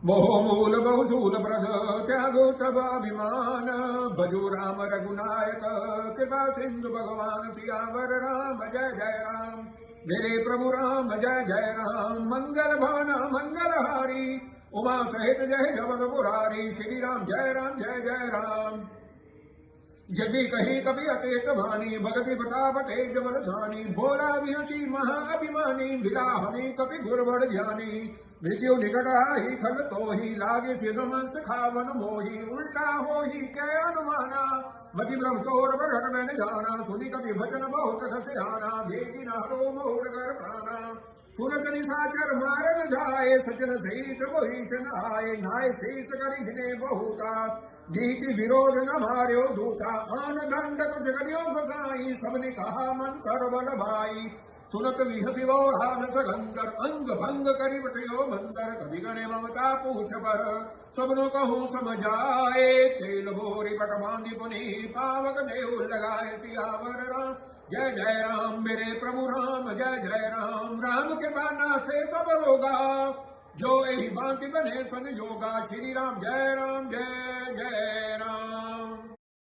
मोह मूल बहुशूल ब्रज त्यागो तब अभिमान भजो राम रघुनायक कृपा सिंधु भगवान सियावर राम जय जय राम। मेरे प्रभु राम जय जय राम। मंगल भाना मंगल हारी उमा सहित जय जगत पुरारी श्री राम जय जय राम। यदि कहीं कभी अचेत भानी भगति प्रताप तेज बलसानी भोला विहसी महाअभिमानी बिला हमी कपि गुरबड़ ज्ञानी मृत्यु निकट ही खल तो ही लागे सिरमंस खावन मोही उल्टा हो ही कै अनुमाना मति ब्रह्म तोर पर मैंने जाना सुनी कभी भजन बहुत खसियाना भेजी नारो मोर कर प्राणा सुनत निशाचर मारन जाए सचन सहित भीषण आए नाय शेष करि घिने बहुता नीति विरोध न मार्यो दूता आन दंड कुछ करियो गोसाई सबने कहा मन कर बल भाई सुनत विहसी वो राम सगंदर अंग भंग करि बटयो मंदर कवि गणे ममता पूछ पर सबनो कहूँ समझाए तेल भोरी पट बांधी पुनि पावक देव लगाए सियावर राम जय जय राम। मेरे प्रभु राम जय राम। राम के बाना से सब रोगा जो यही बांति बने सन योगा श्री राम जय जय राम।